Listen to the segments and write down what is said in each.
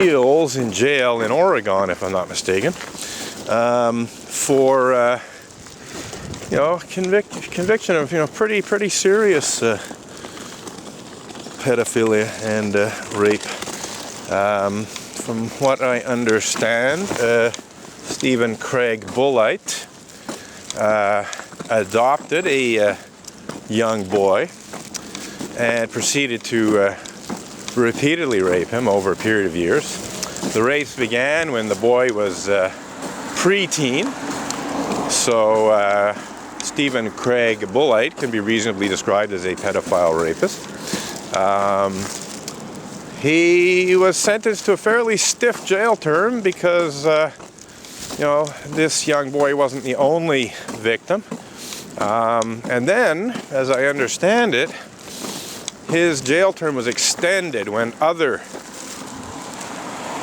Heels in jail in Oregon, if I'm not mistaken, for conviction of pretty serious pedophilia and rape. From what I understand, Stephen Craig Bullite adopted a young boy and proceeded to repeatedly rape him over a period of years. The rapes began when the boy was preteen, so Stephen Craig Bullite can be reasonably described as a pedophile rapist. He was sentenced to a fairly stiff jail term because this young boy wasn't the only victim. And then, as I understand it, his jail term was extended when other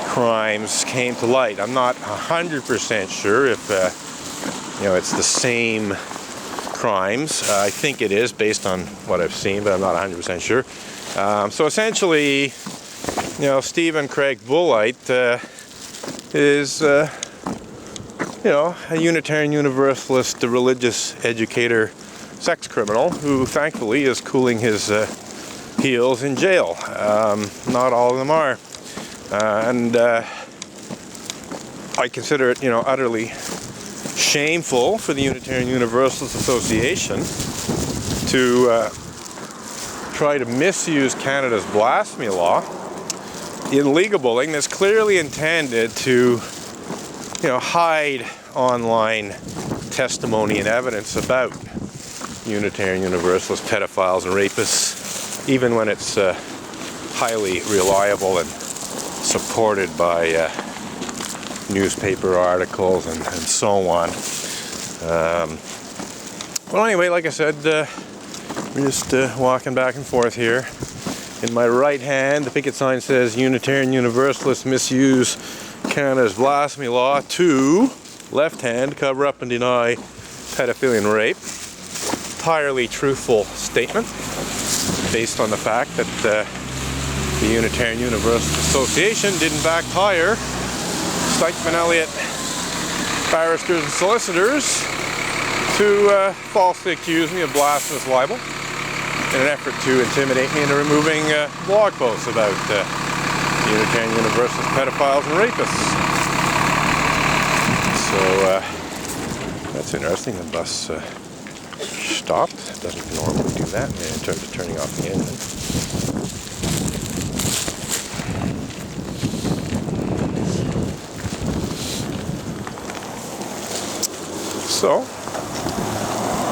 crimes came to light. I'm not 100% sure if it's the same crimes. I think it is based on what I've seen, but I'm not 100% sure. So essentially, Stephen Craig Bullite is a Unitarian Universalist, a religious educator, sex criminal who thankfully is cooling his heels in jail. Not all of them are. And I consider it, utterly shameful for the Unitarian Universalist Association to try to misuse Canada's blasphemy law in legal bullying that's clearly intended to, hide online testimony and evidence about Unitarian Universalist pedophiles and rapists, even when it's highly reliable and supported by newspaper articles and so on. Well, anyway, like I said, we're just walking back and forth here. In my right hand, the picket sign says Unitarian Universalists misuse Canada's blasphemy law. To left hand, cover up and deny pedophilia and rape. Entirely truthful statement based on the fact that the Unitarian Universalist Association did in fact hire Stikeman Elliott barristers and solicitors to falsely accuse me of blasphemous libel in an effort to intimidate me into removing blog posts about Unitarian Universalist pedophiles and rapists. So that's interesting. The bus stopped. It doesn't normally do that in terms of turning off the engine. So,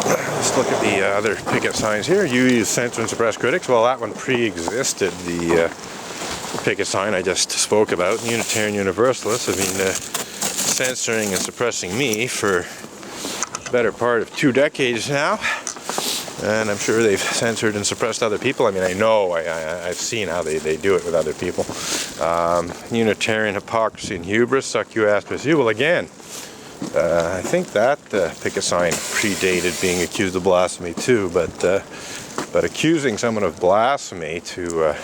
let's look at the other picket signs here. You use censor and suppress critics. Well, that one pre-existed the picket sign I just spoke about. The Unitarian Universalists have been censoring and suppressing me for the better part of 2 decades now. And I'm sure they've censored and suppressed other people. I mean, I've seen how they do it with other people. Unitarian hypocrisy and hubris, suck you ass piss you. Well, again, I think that picket sign predated being accused of blasphemy too, but accusing someone of blasphemy to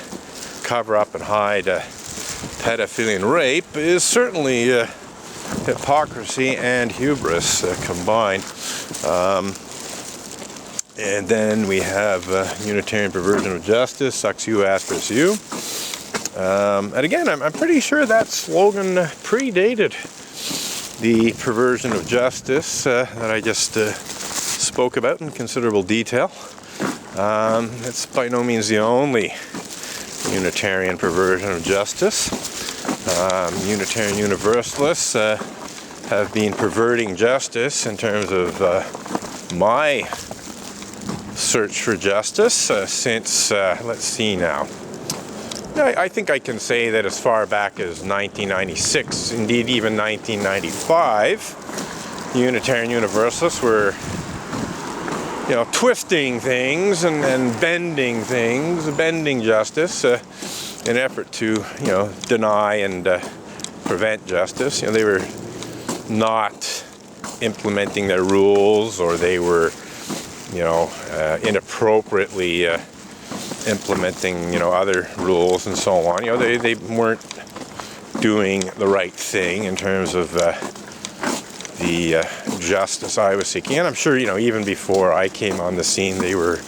cover up and hide pedophilia and rape is certainly hypocrisy and hubris combined. And then we have Unitarian perversion of justice, sucks you, ass piss you. And again, I'm pretty sure that slogan predated the perversion of justice that I just spoke about in considerable detail. It's by no means the only Unitarian perversion of justice. Unitarian Universalists have been perverting justice in terms of my search for justice since, let's see now, I think I can say that as far back as 1996, indeed even 1995, Unitarian Universalists were, twisting things and bending things, bending justice in an effort to, deny and prevent justice. They were not implementing their rules, or they were, inappropriately implementing, other rules and so on. They weren't doing the right thing in terms of the justice I was seeking. And I'm sure, even before I came on the scene, they were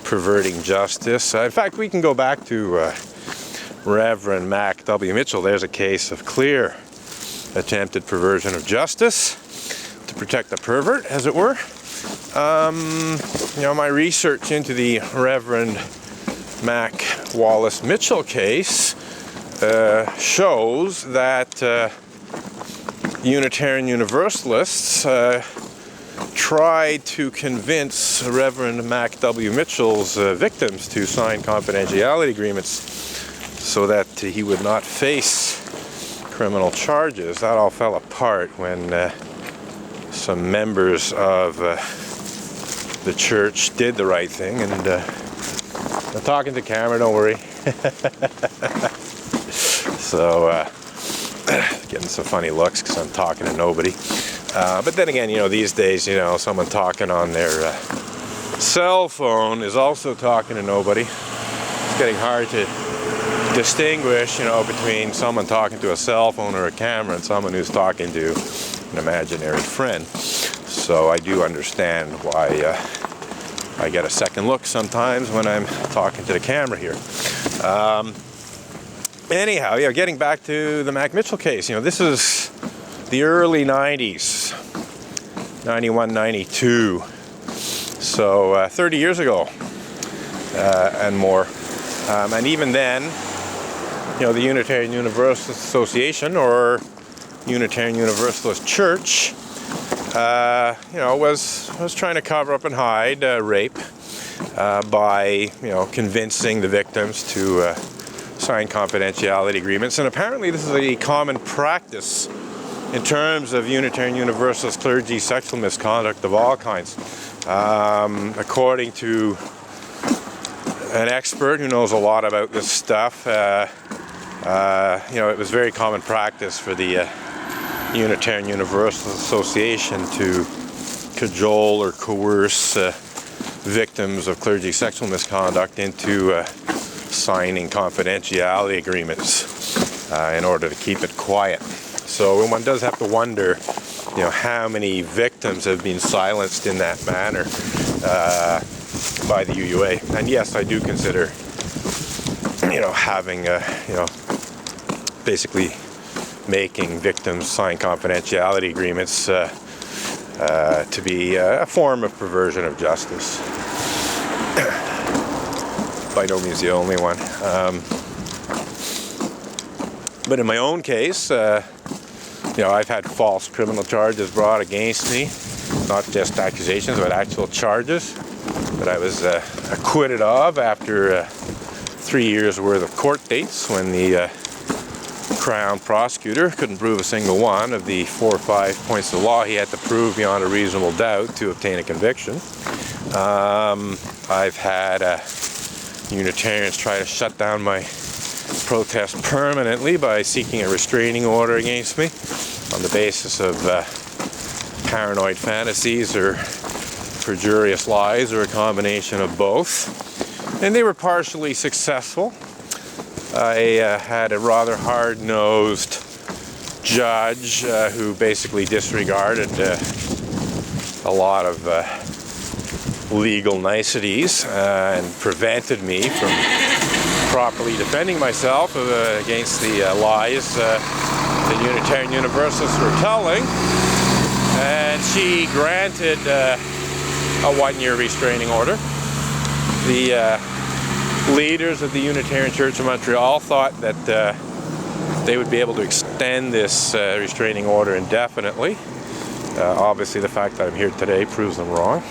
perverting justice. In fact, we can go back to Reverend Mac W. Mitchell. There's a case of clear attempted perversion of justice to protect the pervert, as it were. My research into the Reverend Mac Wallace Mitchell case shows that Unitarian Universalists tried to convince Reverend Mac W. Mitchell's victims to sign confidentiality agreements so that he would not face criminal charges. That all fell apart when some members of the church did the right thing. And I'm talking to camera, don't worry. So getting some funny looks because I'm talking to nobody. But then again, these days, someone talking on their cell phone is also talking to nobody. It's getting hard to distinguish, between someone talking to a cell phone or a camera and someone who's talking to an imaginary friend. So I do understand why I get a second look sometimes when I'm talking to the camera here. Anyhow, getting back to the Mac Mitchell case, this is the early 90s, 91, 92, so 30 years ago and more. And even then, the Unitarian Universalist Association, or Unitarian Universalist Church, was trying to cover up and hide rape by, convincing the victims to sign confidentiality agreements. And apparently this is a common practice in terms of Unitarian Universalist clergy sexual misconduct of all kinds. According to an expert who knows a lot about this stuff, it was very common practice for the Unitarian Universalist Association to cajole or coerce victims of clergy sexual misconduct into signing confidentiality agreements in order to keep it quiet. So one does have to wonder, how many victims have been silenced in that manner by the UUA. And yes, I do consider, having, basically making victims sign confidentiality agreements to be a form of perversion of justice. By no means the only one. But in my own case, I've had false criminal charges brought against me, not just accusations, but actual charges that I was acquitted of after 3 years worth of court dates, when the Crown prosecutor couldn't prove a single one of the 4 or 5 points of law he had to prove beyond a reasonable doubt to obtain a conviction. I've had Unitarians try to shut down my protest permanently by seeking a restraining order against me on the basis of paranoid fantasies or perjurious lies, or a combination of both. And they were partially successful. I had a rather hard-nosed judge who basically disregarded a lot of legal niceties and prevented me from properly defending myself against the lies the Unitarian Universalists were telling. And she granted a 1-year restraining order. The leaders of the Unitarian Church of Montreal thought that they would be able to extend this restraining order indefinitely. Obviously, the fact that I'm here today proves them wrong.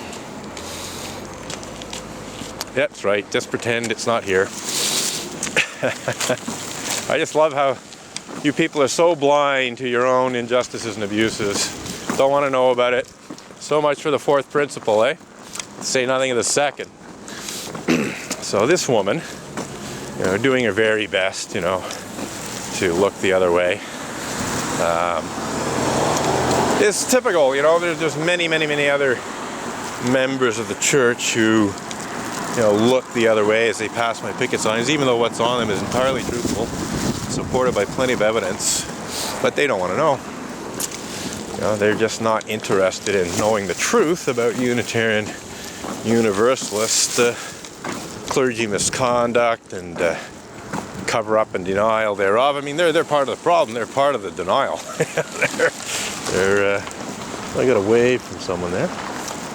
Yeah, that's right, just pretend it's not here. I just love how you people are so blind to your own injustices and abuses. Don't want to know about it. So much for the fourth principle, eh? Say nothing of the second. So this woman, doing her very best, to look the other way. It's typical, there's many, many, many other members of the church who, look the other way as they pass my picket signs, even though what's on them is entirely truthful. supported by plenty of evidence, but they don't want to know. You know, they're just not interested in knowing the truth about Unitarian Universalist clergy misconduct and cover-up and denial thereof. I mean, they're part of the problem. They're part of the denial. I got a wave from someone there.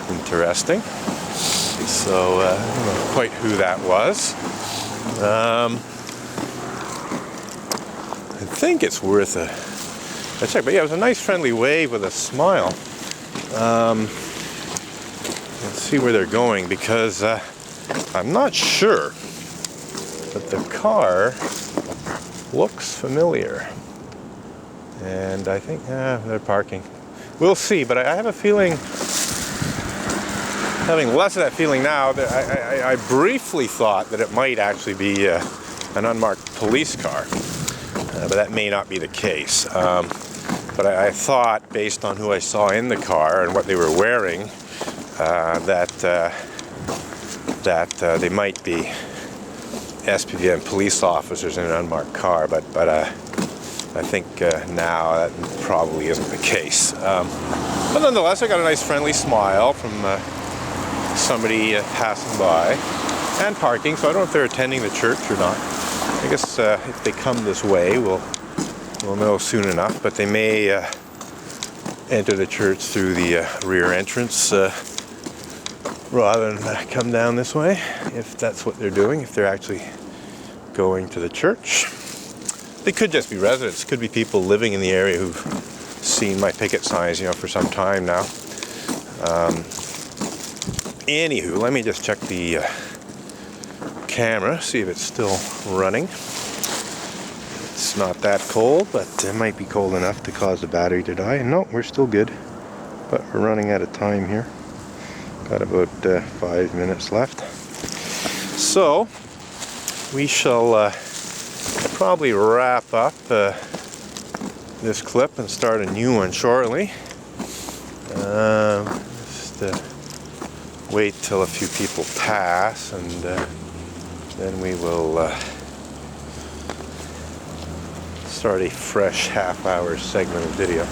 Interesting. So I don't know quite who that was. I think it's worth a check. But yeah, it was a nice friendly wave with a smile. Let's see where they're going, because I'm not sure, but the car looks familiar. And I think they're parking. We'll see, but I have a feeling, having less of that feeling now, that I briefly thought that it might actually be an unmarked police car, but that may not be the case. But I thought, based on who I saw in the car and what they were wearing, that they might be SPVM police officers in an unmarked car, but I think now that probably isn't the case. But nonetheless, I got a nice friendly smile from somebody passing by and parking, so I don't know if they're attending the church or not. I guess if they come this way, we'll know soon enough, but they may enter the church through the rear entrance rather than come down this way, if that's what they're doing, if they're actually going to the church. They could just be residents, could be people living in the area who've seen my picket signs, you know, for some time now. Anywho, let me just check the camera, see if it's still running. It's not that cold, but it might be cold enough to cause the battery to die. No, we're still good, but we're running out of time here. Got about 5 minutes left. So, we shall probably wrap up this clip and start a new one shortly. Just wait till a few people pass, and then we will start a fresh half-hour segment of video.